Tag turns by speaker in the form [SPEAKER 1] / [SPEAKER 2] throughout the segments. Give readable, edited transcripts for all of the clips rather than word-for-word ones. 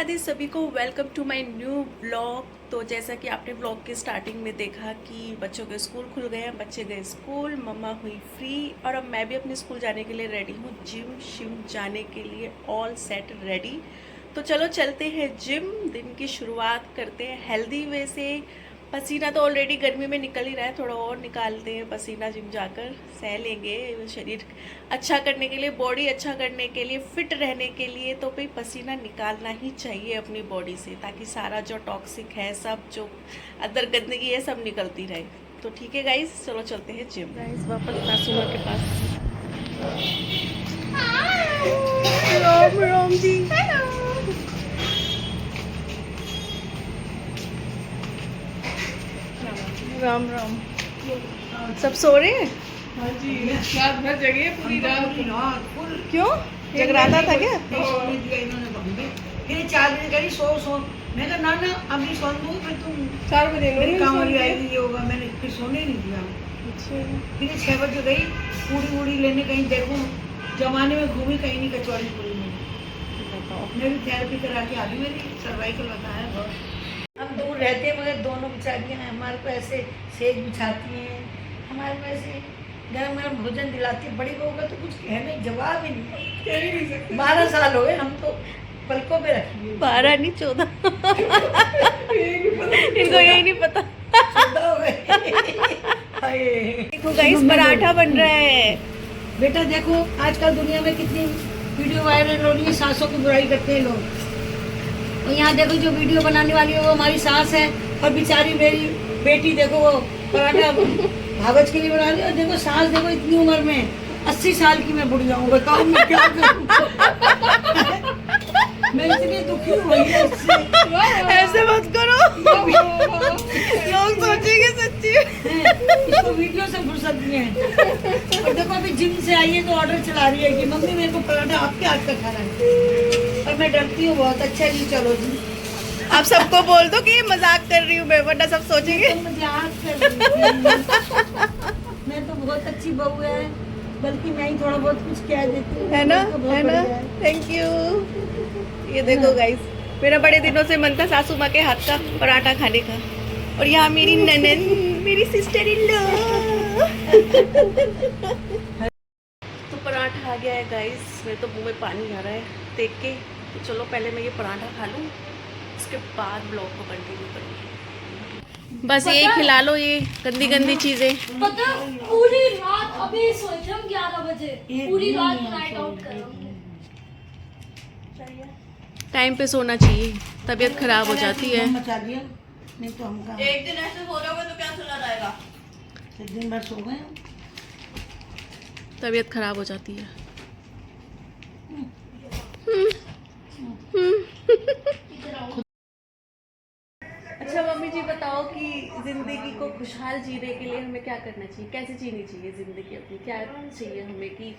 [SPEAKER 1] राधे सभी को, welcome to my new blog. तो जैसा कि आपने ब्लॉग के स्टार्टिंग में देखा कि बच्चों के स्कूल खुल गए हैं, बच्चे गए स्कूल, मम्मा हुई फ्री और अब मैं भी अपने स्कूल जाने के लिए रेडी हूँ। जिम शिम जाने के लिए ऑल सेट रेडी। तो चलो चलते हैं जिम। दिन की शुरुआत करते हैं हेल्दी वे से। पसीना तो ऑलरेडी गर्मी में निकल ही रहा है, थोड़ा और निकालते हैं पसीना जिम जाकर, सह लेंगे। शरीर अच्छा करने के लिए, बॉडी अच्छा करने के लिए, फिट रहने के लिए तो भाई पसीना निकालना ही चाहिए अपनी बॉडी से, ताकि सारा जो टॉक्सिक है, सब जो अंदर गंदगी है, सब निकलती रहे। तो ठीक है गाइस, चलो चलते हैं जिम। गाइस वापस सासू माँ के पास। राम राम जी। राम राम। सब सो रहे हैं?
[SPEAKER 2] हाँ जी, रात भर जगे पूरी रात फुल।
[SPEAKER 1] क्यों, जगराता था क्या?
[SPEAKER 2] सोने दिया इन्होंने तो मुझे। फिर 4 बजे करी सो। मैं कहा ना अभी सो दूँ, फिर तुम 4 बजे मेरी काम वाली आएगी, ये होगा। मैंने फिर सोने नहीं दिया। अच्छा। फिर 6 बजे गई पूरी वूड़ी लेने, कहीं देखूँ जमाने में घूमी, कहीं नहीं कचौड़ी पूरी में। मैं भी थेरेपी करा के आ गई, मेरी सर्वाइकल बताया बहुत। हम दूर रहते हैं मगर दोनों बेचारियाँ हैं हमारे को ऐसे सेज बिछाती हैं, हमारे को ऐसे गरम गरम भोजन दिलाती। बड़ी बहू का तो कुछ कहने जवाब ही नहीं, कह ही नहीं सकते। 12 साल हो गए, हम तो पलकों पे रखी।
[SPEAKER 1] 12 नहीं 14। इनको यही नहीं पता।
[SPEAKER 2] 14 हो गए।
[SPEAKER 1] देखो गाइस, पराठा बन रहा है।
[SPEAKER 2] बेटा देखो आजकल दुनिया में कितनी वीडियो वायरल हो रही है, सासों की बुराई करते हैं लोग। और यहाँ देखो जो वीडियो बनाने वाली है वो हमारी सास है, और बेचारी मेरी बेटी देखो वो पराठा भागज के लिए बना रही है। और देखो सास देखो इतनी उम्र में 80 साल की मैं बुढ़िया हूँ, बताओ मैं क्या करूँ। मैं इतनी दुखी हुई है इससे।
[SPEAKER 1] ऐसे मत करो, लोग सोचेंगे सच्ची
[SPEAKER 2] इसको वीडियो से फुर्सत नहीं है। और देखो अभी जिम से आई है तो ऑर्डर चला रही है कि मम्मी मेरे को पराठा आपके हाथ का खाना है। और मैं डरती हूँ बहुत। अच्छा जी चलो जी,
[SPEAKER 1] आप सबको बोल दो कि ये मजाक कर रही हूँ मैं, वरना सब सोचेंगे
[SPEAKER 2] तो मजाक कर रही हूँ। मैं तो बहुत अच्छी बहू है, बल्कि मैं ही थोड़ा बहुत कुछ कह देती हूँ,
[SPEAKER 1] है ना,
[SPEAKER 2] बहुत
[SPEAKER 1] है ना।
[SPEAKER 2] बढ़िया है।
[SPEAKER 1] Thank you. ये देखो गाइस, मेरा बड़े दिनों से मन था सासू माँ के हाथ का पराठा खाने का। और यहाँ मेरी ननन, मेरी सिस्टर इन लॉ। तो पराठा आ गया है गाइस, मेरे तो मुंह में पानी आ रहा है देख के। तो चलो पहले मैं ये पराठा खा लूँ, उसके बाद ब्लॉग को कंटिन्यू करूँगी। बस ये खिला लो, ये गंदी गंदी चीजें।
[SPEAKER 3] पता पूरी रात अभी सोए थे हम 11 बजे, पूरी रात नाइट आउट कर रहे थे।
[SPEAKER 1] टाइम पे सोना चाहिए, तबीयत खराब हो जाती है।
[SPEAKER 2] मचा दिया, नहीं तो हम कहाँ।
[SPEAKER 1] एक दिन ऐसे सो जाओगे तो क्या सुना जाएगा?
[SPEAKER 2] दिन भर सो गए।
[SPEAKER 1] तबीयत खराब हो जाती है। अच्छा मम्मी जी बताओ कि जिंदगी को खुशहाल जीने के लिए हमें क्या करना चाहिए, कैसे जीनी चाहिए जिंदगी अपनी, क्या चाहिए हमें कि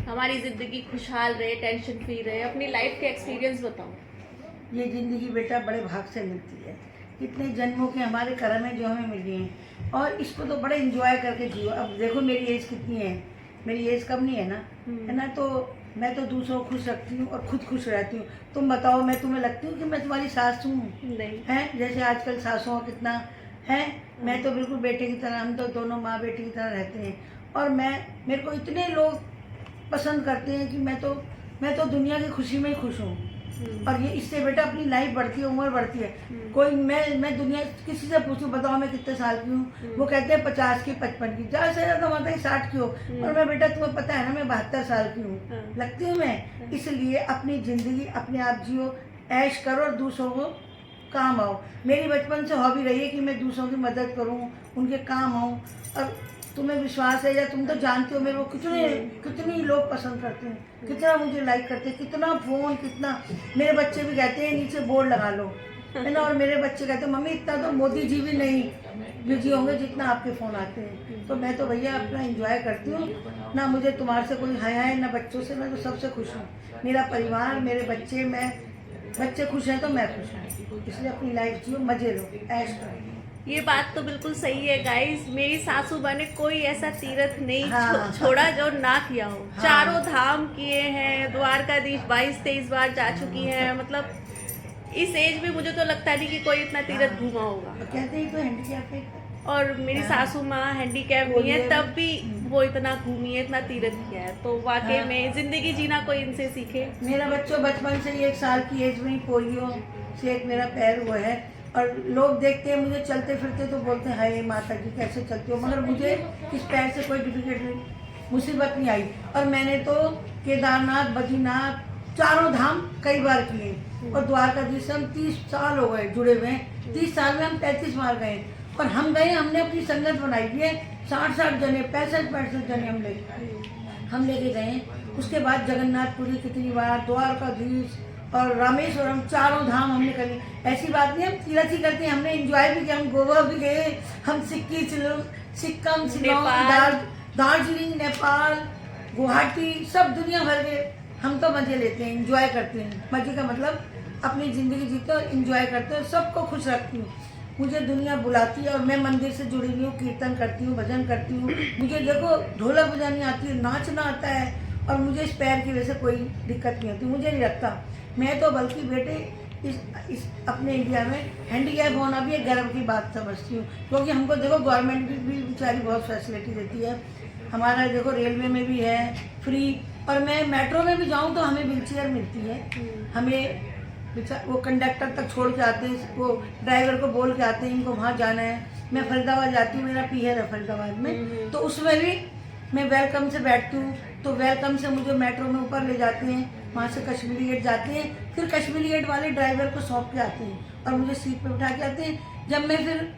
[SPEAKER 1] हमारी जिंदगी खुशहाल रहे, टेंशन फ्री रहे। अपनी लाइफ के एक्सपीरियंस बताओ।
[SPEAKER 2] ये जिंदगी बेटा बड़े भाग से मिलती है, कितने जन्मों के हमारे कर्म है जो हमें मिली हैं, और इसको तो बड़े एंजॉय करके जियो। अब देखो मेरी एज कितनी है, मेरी एज कम नहीं है ना, है ना। तो मैं तो दूसरों को खुश रखती हूँ और खुद खुश रहती हूँ। तुम बताओ, मैं तुम्हें लगती हूँ कि मैं तुम्हारी सास हूँ?
[SPEAKER 1] नहीं
[SPEAKER 2] है जैसे आजकल सासों का कितना है, मैं तो बिल्कुल बेटे की तरह, हम तो दोनों माँ बेटी की तरह रहते हैं। और मेरे को इतने लोग पसंद करते हैं कि मैं तो दुनिया की खुशी में ही खुश हूँ। और ये इससे बेटा अपनी लाइफ बढ़ती है, उम्र बढ़ती है। कोई मैं दुनिया किसी से पूछूं बताओ मैं कितने साल की हूँ, वो कहते हैं 50 की, 55 की, ज़्यादा से ज़्यादा माता 60 की हो। और मैं बेटा तुम्हें पता है ना मैं 72 साल की हूँ, लगती हूँ मैं। इसलिए अपनी ज़िंदगी अपने आप जियो, ऐश करो और दूसरों को काम आओ। मेरी बचपन से हॉबी रही है कि मैं दूसरों की मदद करूँ, उनके काम आऊँ। और तुम्हें विश्वास है या तुम तो जानते हो मेरे को कितने लोग पसंद करते हैं, कितना मुझे लाइक करते हैं, कितना फ़ोन, कितना। मेरे बच्चे भी कहते हैं नीचे बोर्ड लगा लो, है ना। और मेरे बच्चे कहते हैं मम्मी इतना तो मोदी जी भी नहीं बिजी होंगे जितना आपके फ़ोन आते हैं। तो मैं तो भैया अपना एंजॉय करती हूँ ना, मुझे तुम्हारे से कोई हया है ना बच्चों से। मैं तो सबसे खुश हूँ, मेरा परिवार, मेरे बच्चे, बच्चे खुश हैं तो मैं खुश हूँ। इसलिए अपनी लाइफ जियो, मजे लो, ऐश करो।
[SPEAKER 1] ये बात तो बिल्कुल सही है गाइस। मेरी सासू माँ ने कोई ऐसा तीर्थ नहीं
[SPEAKER 2] हाँ,
[SPEAKER 1] छोड़ा जो ना किया हो।
[SPEAKER 2] हाँ,
[SPEAKER 1] चारों धाम किए हैं, द्वारकाधीश 22-23 बार जा चुकी हैं। मतलब इस एज में मुझे तो लगता नहीं कि कोई इतना तीरथ घूमा होगा।
[SPEAKER 2] तो कहते हैं तो हैंडीकैप है।
[SPEAKER 1] और मेरी
[SPEAKER 2] हाँ।
[SPEAKER 1] सासू माँ हैंडीकैप नहीं है, तब भी वो इतना घूमी है, इतना तीरथ किया है। तो वाकई
[SPEAKER 2] हाँ।
[SPEAKER 1] में जिंदगी जीना कोई इनसे सीखे।
[SPEAKER 2] मेरा बच्चों बचपन से ही 1 साल की एज में ही पोलियो से एक मेरा पैर हुआ है, और लोग देखते हैं मुझे चलते फिरते तो बोलते हैं हाय माता जी कैसे चलते हो, मगर मुझे इस पैर से कोई डिफिकल्ट मुसीबत नहीं आई। और मैंने तो केदारनाथ, बद्रीनाथ, चारों धाम कई बार किए, और द्वारकाधीश हम 30 साल हो गए जुड़े हुए हैं। 30 साल में हम 33 बार गए, और हम गए, हमने अपनी संगत बनाई हुई है, 60-60 जने, 65-65 जने हम लेके गए। उसके बाद जगन्नाथपुरी कितनी बार, द्वारकाधीश और रामेश्वरम, चारों धाम हमने करी। ऐसी बात नहीं हम तीरथ ही करते हैं, हमने एंजॉय भी किया, हम गोवा भी गए, हम सिक्किम, शिलोंग, दार्जिलिंग, नेपाल, गुवाहाटी, सब दुनिया भर के हम तो मजे लेते हैं, एंजॉय करते हैं। मजे का मतलब अपनी ज़िंदगी जीते और एंजॉय करते हैं, सबको खुश रखती हूँ। मुझे दुनिया बुलाती है और मैं मंदिर से जुड़ी हुई हूँ, कीर्तन करती हूँ, भजन करती हूँ। मुझे देखो ढोलक बजानी आती है, नाचना आता है, और मुझे इस पैर की वजह से कोई दिक्कत नहीं होती, मुझे नहीं लगता। मैं तो बल्कि बेटे इस अपने इंडिया में हैंडीकैप होना भी एक गर्व की बात समझती हूँ, क्योंकि हमको देखो गवर्नमेंट भी बेचारी बहुत फैसिलिटी देती है। हमारा देखो रेलवे में भी है फ्री, और मैं मेट्रो में भी जाऊँ तो हमें व्हीलचेयर मिलती है। हमें वो कंडक्टर तक छोड़ के आते हैं, वो ड्राइवर को बोल के आते हैं इनको वहाँ जाना है। मैं फरीदाबाद जाती हूँ, मेरा पीहर है फरीदाबाद में, तो उसमें भी मैं वेलकम से बैठती हूँ, तो वेलकम से मुझे मेट्रो में ऊपर ले जाते हैं, वहाँ से कश्मीरी गेट जाते हैं, फिर कश्मीरी गेट वाले ड्राइवर को सौंप के आते हैं और मुझे सीट पे बिठा के आते हैं। जब मैं फिर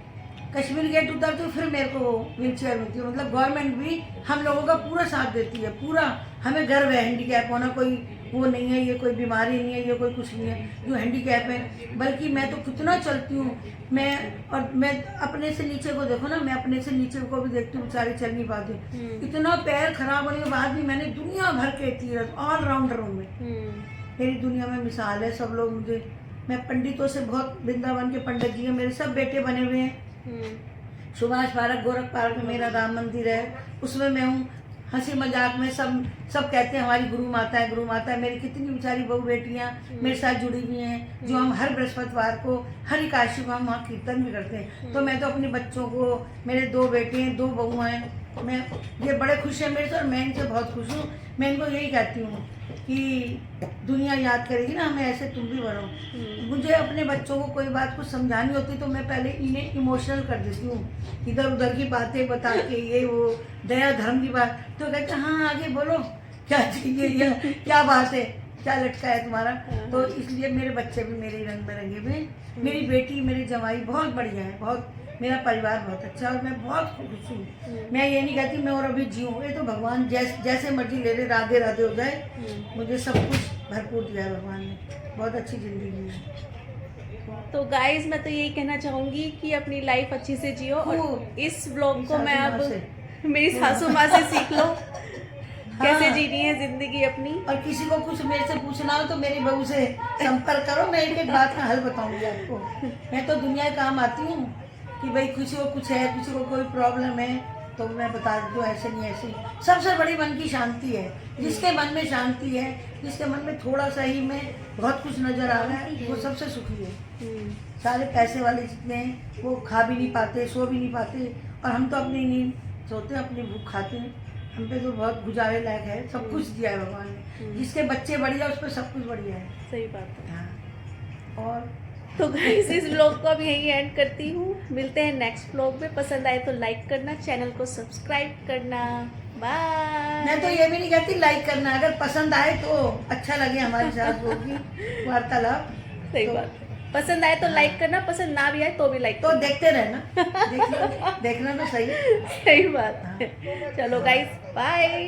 [SPEAKER 2] कश्मीरी गेट उतरती हूँ फिर मेरे को व्हीलचेयर मिलती है। मतलब गवर्नमेंट भी हम लोगों का पूरा साथ देती है, पूरा। हमें गर्व है हैंडीकैप होना, कोई वो नहीं है, ये कोई बीमारी नहीं है, ये कोई कुछ नहीं है जो हैंडीकैप है। बल्कि मैं तो कितना चलती हूँ, मैं अपने से नीचे को देखो ना, मैं अपने से नीचे को भी देखती हूँ, बेचारे चल नहीं पाते। इतना पैर खराब होने के बाद भी मैंने दुनिया भर के तीरथ ऑलराउंडरों में मेरी दुनिया में मिसाल है। सब लोग मुझे, मैं पंडितों से बहुत, वृंदावन के पंडित जी हैं मेरे, सब बेटे बने हुए हैं। सुभाष पार्क, गोरख पार्क में मेरा राम मंदिर है, उसमें मैं हूँ। हंसी मजाक में सब कहते हैं हमारी गुरु माता है, गुरु माता है। मेरी कितनी बेचारी बहू बेटियाँ मेरे साथ जुड़ी हुई हैं, जो हम हर बृहस्पतिवार को, हर एकादशी को हम वहाँ कीर्तन भी करते हैं। तो मैं तो अपने बच्चों को, मेरे 2 बेटे हैं, 2 बहू हैं, मैं ये बड़े खुश हैं मेरे से, और मैं इनसे बहुत खुश हूँ। मैं इनको यही कहती हूँ कि दुनिया याद करेगी ना हमें, ऐसे तुम भी बनो। मुझे अपने बच्चों को कोई बात कुछ समझानी होती तो मैं पहले इन्हें इमोशनल कर देती हूँ, इधर उधर की बातें बता के, ये वो दया धर्म की बात, तो कहते हैं हाँ आगे बोलो, क्या चाहिए, ये क्या बात है, क्या लटका है तुम्हारा। तो इसलिए मेरे बच्चे भी मेरे रंग में रंगे हुए, मेरी बेटी, मेरी जवाई बहुत बढ़िया है, बहुत, मेरा परिवार बहुत अच्छा है, और मैं बहुत खुश हूँ। मैं ये नहीं कहती मैं और अभी जीऊँ, ये तो भगवान जैसे मर्जी ले ले, राधे राधे हो जाए। मुझे सब कुछ भरपूर दिया है भगवान ने, बहुत अच्छी जिंदगी है।
[SPEAKER 1] तो गाइज मैं तो यही कहना चाहूँगी कि अपनी लाइफ अच्छी से जियो, और इस व्लॉग को मैं अब मेरी सासू माँ से सीख लो कैसे जीनी है जिंदगी अपनी।
[SPEAKER 2] और किसी को कुछ मेरे से पूछना हो तो मेरी बहू से संपर्क करो, मैं एक एक बात का हल बताऊंगी आपको। मैं तो दुनिया के काम आती हूँ कि भाई किसी को कुछ है, किसी को कोई प्रॉब्लम है तो मैं बता देती हूँ, ऐसे नहीं ऐसे। सबसे बड़ी मन की शांति है, जिसके मन में शांति है, जिसके मन में थोड़ा सा ही में बहुत कुछ नजर आ रहा है, वो सबसे सुखी है। सारे पैसे वाले जितने हैं वो खा भी नहीं पाते, सो भी नहीं पाते, और हम तो अपनी नींद सोते हैं, अपनी भूख खाते हैं। हम पे तो बहुत गुजारे लायक है, सब कुछ दिया है भगवान ने। जिसके बच्चे बढ़िया उस पर सब कुछ बढ़िया है।
[SPEAKER 1] सही बात है।
[SPEAKER 2] हाँ। और
[SPEAKER 1] तो गाइस इस व्लॉग को अब यहीं एंड करती हूँ, मिलते हैं नेक्स्ट व्लॉग में। पसंद आए तो लाइक करना, चैनल को सब्सक्राइब करना। बाय।
[SPEAKER 2] मैं तो ये भी नहीं कहती लाइक करना, अगर पसंद आए तो अच्छा लगे हमारे साथ होगी वार्तालाप।
[SPEAKER 1] सही बात है, पसंद आए तो लाइक करना, पसंद ना भी आए तो भी लाइक
[SPEAKER 2] तो देखते रहना, देखना तो सही।
[SPEAKER 1] सही बात है। चलो गाइस बाय।